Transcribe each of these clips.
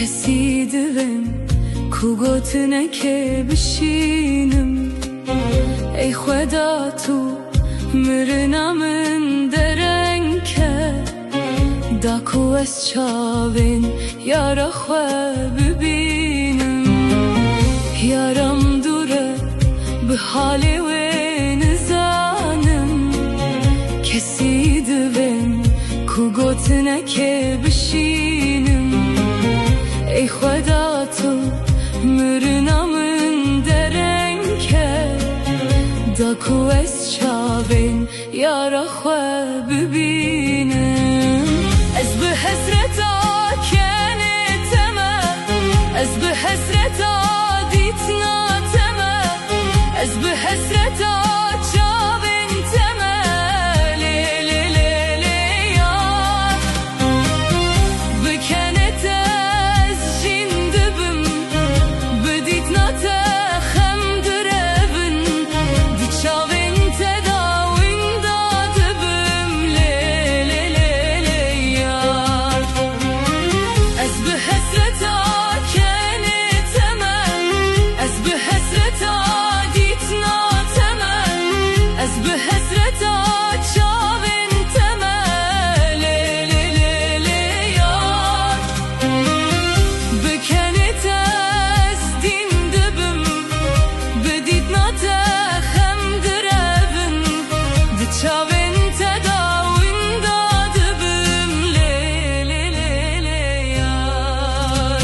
کسیدم کو گوتنه که بشینم ای خدا تو مرنمن درنگ که دا کو از چاوین یارا خواه ببینم یارم دوره به حالی و نزانم کسیدم کو گوتنه که بشینم ای خدا تو مرنمن درنگ که دا کو از چاوین یارا خواه ببینم از به حسرتا کنتمه از به حسرتا دیتناتمه از به حسرتا چاوین تمه لی لی لی لی یار بکنت از جندبم بدیتناته خم دربن دی چاوین تداوین دادبم لی لی لی لی یار از به حسرتا کنتمه از به حسرتا از به حسرتا چاوین تمه لی لی لی لی یار بکنت از دین دبم بدید ناته خم دربن دی چاوین تداوین دادبم لی لی لی لی یار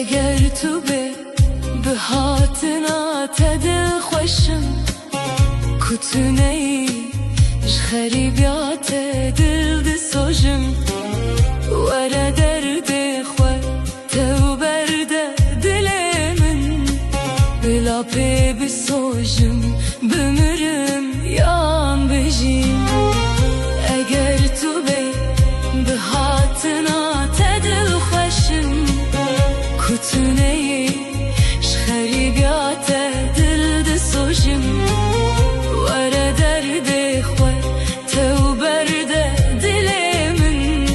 اگر تو به هاتنا تدل خوشم کتونه ای خریبیات دل دسوجم وره درد خواه تو برده دل من بلا پی بسوجم بمرم یان بجیم اگر تو به هاتنا تدل خوشم کتونه ای خریبیات دل دسوجم وره درد خواه تو برده دل من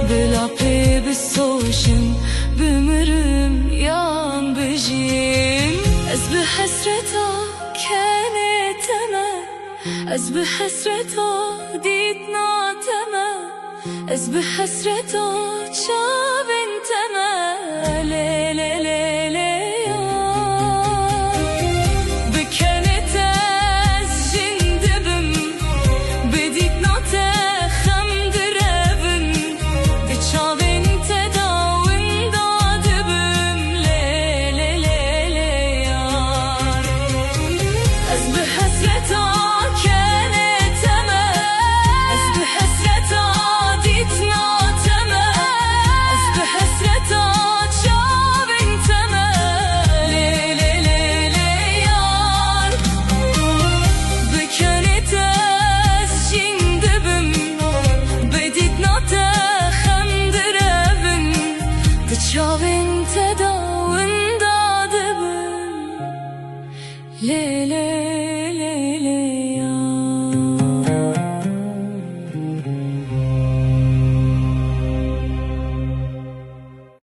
بلا پی بسوجم بمرم یان بجیم از به حسرتا کنتمه از به حسرتا دید ناتمه از به حسرتا